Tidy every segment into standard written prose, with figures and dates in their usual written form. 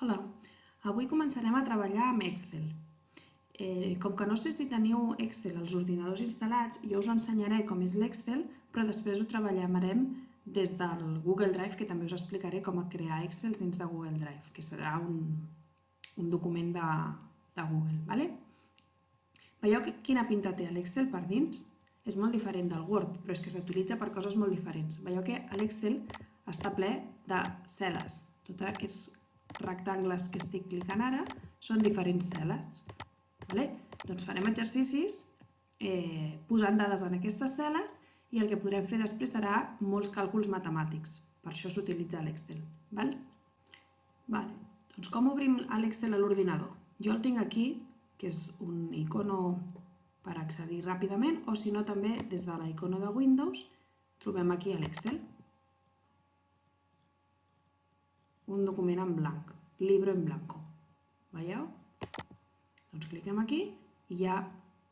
Hola, avui començarem a treballar amb Excel. Com que no sé si teniu Excel als ordinadors instal·lats, jo us ensenyaré com és l'Excel, però després ho treballarem des del Google Drive, que també us explicaré com crear Excel dins de Google Drive, que serà un document de Google. Vale? Veieu quina pinta té l'Excel per dins? És molt diferent del Word, però és que s'utilitza per coses molt diferents. Veieu que l'Excel està ple de cel·les. Tots aquests rectangles que estic clicant ara són diferents cel·les. Doncs farem exercicis posant dades en aquestes cel·les i el que podrem fer després serà molts càlculs matemàtics. Per això s'utilitza l'Excel. Doncs com obrim l'Excel a l'ordinador? Jo el tinc aquí, que és un icono per accedir ràpidament, o si no també des de l'icono de Windows trobem aquí l'Excel. Un document en blanc, libro en blanco. Veieu? Doncs cliquem aquí i ja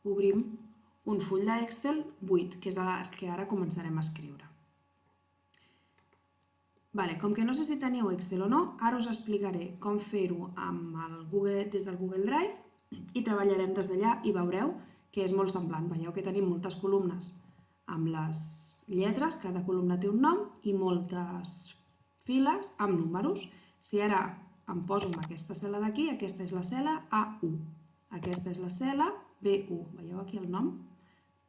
obrim un full d'Excel buit, que és el que ara començarem a escriure. Com que no sé si teniu Excel o no, ara us explicaré com fer-ho des del Google Drive i treballarem des d'allà i veureu que és molt semblant. Veieu que tenim moltes columnes amb les lletres, cada columna té un nom i moltes files amb números. Si ara em poso en aquesta cel·la d'aquí, aquesta és la cel·la A1, aquesta és la cel·la B1, veieu aquí el nom?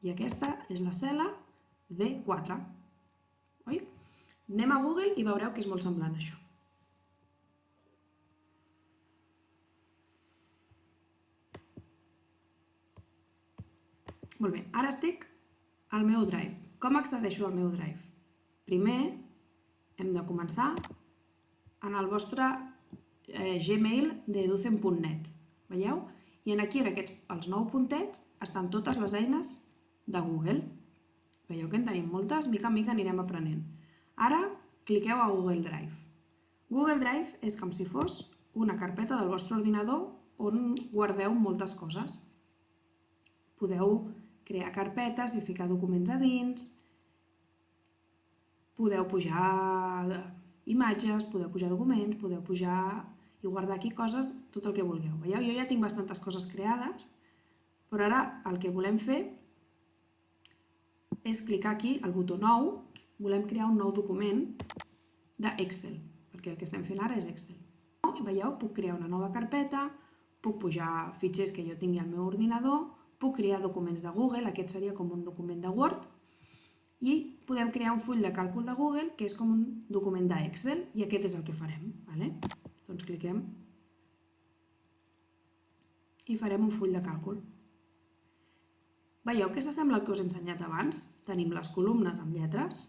I aquesta és la cel·la D4, oi? Anem a Google i veureu que és molt semblant això. Molt bé, ara estic al meu Drive. Com accedeixo al meu Drive? Primer hem de començar en el vostre Gmail de educen.net. Veieu? I aquí, els 9 puntets, estan totes les eines de Google. Veieu que en tenim moltes? Mica en mica anirem aprenent. Ara cliqueu a Google Drive. Google Drive és com si fos una carpeta del vostre ordinador on guardeu moltes coses. Podeu crear carpetes i ficar documents a dins, podeu pujar imatges, podeu pujar documents, podeu pujar i guardar aquí coses, tot el que vulgueu. Veieu? Jo ja tinc bastantes coses creades, però ara el que volem fer és clicar aquí al botó nou, volem crear un nou document d'Excel, perquè el que estem fent ara és Excel. Veieu? Puc crear una nova carpeta, puc pujar fitxers que jo tingui al meu ordinador, puc crear documents de Google, aquest seria com un document de Word, i podem crear un full de càlcul de Google, que és com un document d'Excel, i aquest és el que farem. Doncs cliquem i farem un full de càlcul. Veieu que s'assembla al que us he ensenyat abans? Tenim les columnes amb lletres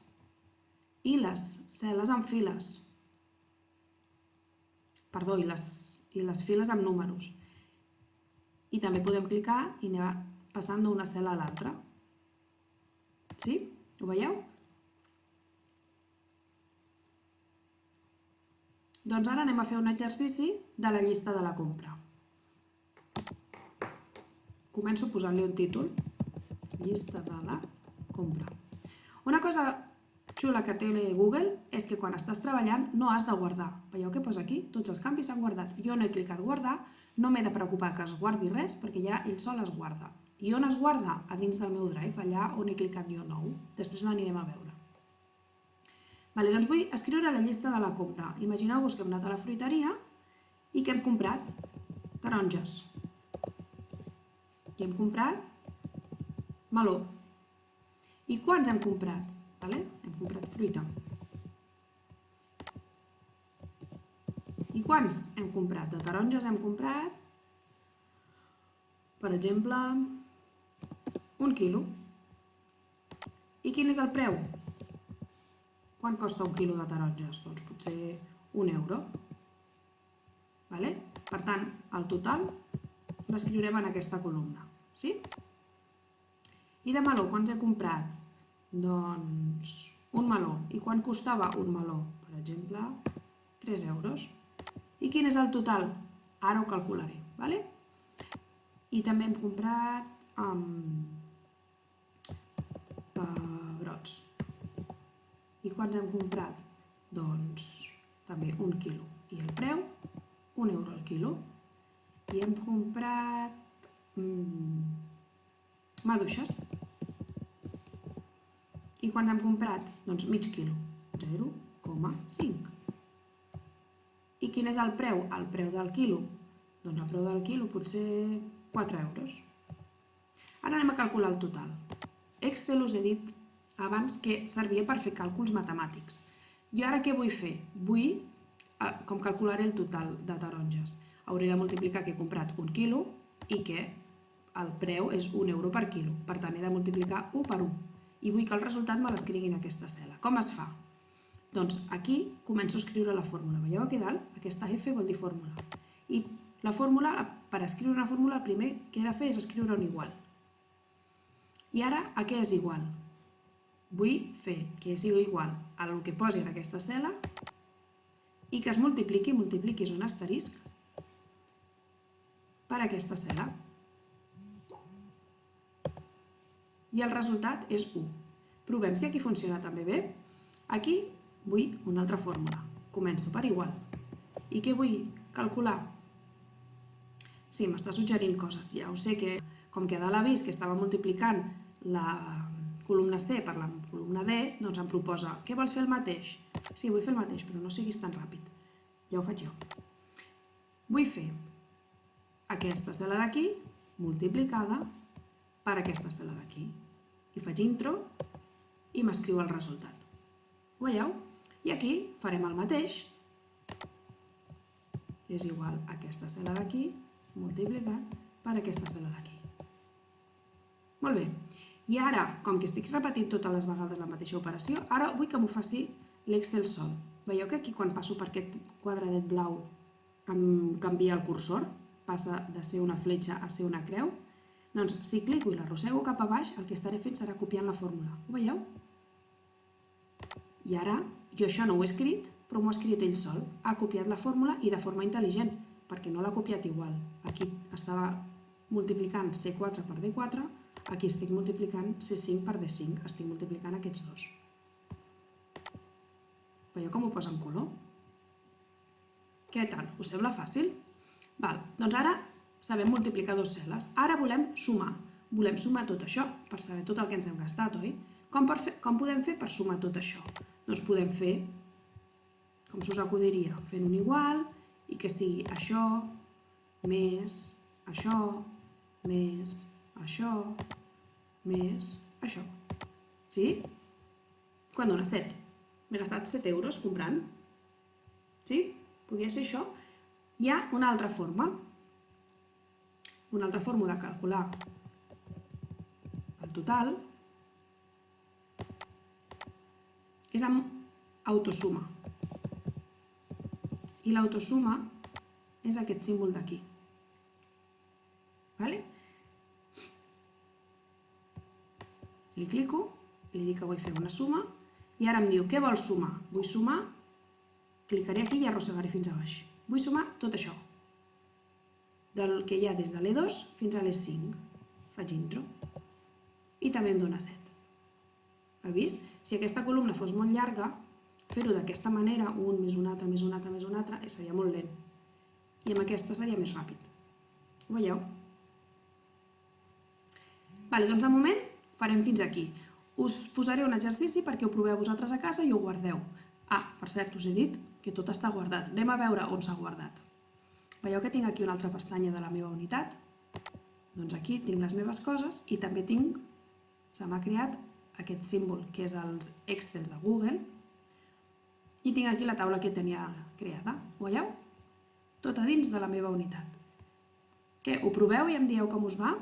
i les cel·les amb files. Perdó, i les files amb números. I també podem clicar i anar passant d'una cel·la a l'altra. Sí? Ho veieu? Doncs ara anem a fer un exercici de la llista de la compra. Començo posant-li un títol. Llista de la compra. Una cosa xula que té Google és que quan estàs treballant no has de guardar. Veieu què posa aquí? Tots els canvis s'han guardat. Jo no he clicat guardar, no m'he de preocupar que es guardi res perquè ja ell sol es guarda. I on es guarda? A dins del meu Drive, allà on he clicat jo nou. Després l'anirem a veure. Doncs vull escriure la llista de la compra. Imagineu-vos que hem anat a la fruiteria i que hem comprat taronges. I hem comprat meló. I quants hem comprat? Hem comprat fruita. I quants hem comprat? De taronges hem comprat, per exemple, 1 quilo. I quin és el preu? Quant costa 1 quilo de taronges? Doncs potser 1 euro. Per tant, el total l'escriurem en aquesta columna. Sí? I de meló, quants he comprat? Doncs un meló. I quant costava un meló? Per exemple, 3 euros. I quin és el total? Ara ho calcularé. I també hem comprat pebrots. I quants hem comprat? Doncs també 1 quilo. I el preu, €1 el quilo. I hem comprat maduixes. I quan hem comprat? Doncs mig quilo, 0,5. I quin és el preu? El preu del quilo? Doncs el preu del quilo pot ser €4. Ara anem a calcular el total. Excel us he dit abans que servia per fer càlculs matemàtics. Jo ara què vull fer? Com calcularé el total de taronges? Hauré de multiplicar que he comprat 1 quilo i que el preu és €1 per quilo. Per tant, he de multiplicar 1 per 1. I vull que el resultat me l'escrigui en aquesta cel·la. Com es fa? Doncs aquí començo a escriure la fórmula. Veieu aquí dalt? Aquesta F vol dir fórmula. I la fórmula, per escriure una fórmula, el primer que he de fer és escriure un igual. I ara, a què és igual? Vull fer que sigui igual a el que posi en aquesta cel·la i que es multipliquis un asterisc per aquesta cel·la. I el resultat és 1. Provem si aquí funciona també bé. Aquí vull una altra fórmula. Començo per igual. I què vull calcular? Sí, m'està suggerint coses. Ja ho sé que, com que a dalt ha vist que estava multiplicant la columna C per la columna D, doncs em proposa, què vols fer el mateix? Sí, vull fer el mateix, però no siguis tan ràpid. Ja ho faig jo. Vull fer aquesta cel·la d'aquí multiplicada per aquesta cel·la d'aquí. I faig intro i m'escriu el resultat. Ho veieu? I aquí farem el mateix. És igual a aquesta cel·la d'aquí multiplicat per aquesta cel·la d'aquí. Molt bé. I ara, com que estic repetint totes les vegades la mateixa operació, ara vull que m'ho faci l'Excel sol. Veieu que aquí quan passo per aquest quadradet blau em canvia el cursor? Passa de ser una fletxa a ser una creu? Doncs si clico i l'arrossego cap a baix, el que estaré fent serà copiant la fórmula. Ho veieu? I ara, jo això no ho he escrit, però m'ho ha escrit ell sol. Ha copiat la fórmula i de forma intel·ligent, perquè no l'ha copiat igual. Aquí estava multiplicant C4 per D4, aquí estic multiplicant C5 per D5, estic multiplicant aquests dos. Veieu com ho posa en color? Què tal? Us sembla fàcil? Doncs ara sabem multiplicar dues cel·les. Ara volem sumar. Volem sumar tot això per saber tot el que ens hem gastat, oi? Com podem fer per sumar tot això? Doncs podem fer, com s'us acudiria, fent un igual i que sigui això més això més això més això. Sí? Quant dona? 7. M'he gastat 7 euros comprant. Sí? Podria ser això. Hi ha una altra forma. Una altra forma de calcular el total és amb autosuma. I l'autosuma és aquest símbol d'aquí. Li clico, li dic que vull fer una suma i ara em diu, què vols sumar? Vull sumar, clicaré aquí i arrossegaré fins a baix. Vull sumar tot això, del que hi ha des de l'E2 fins a l'E5. Faig intro. I també em dona 7. Heu vist? Si aquesta columna fos molt llarga, fer-ho d'aquesta manera, un més un altre, més un altre, més un altre, seria molt lent. I amb aquesta seria més ràpid. Ho veieu? Doncs de moment farem fins aquí. Us posaré un exercici perquè ho proveu vosaltres a casa i ho guardeu. Per cert, us he dit que tot està guardat. Anem a veure on s'ha guardat. Veieu que tinc aquí una altra pestanya de la meva unitat? Doncs aquí tinc les meves coses i també se m'ha creat aquest símbol que és els Excels de Google i tinc aquí la taula que tenia creada. Ho veieu? Tot a dins de la meva unitat. Què? Ho proveu i em dieu com us va?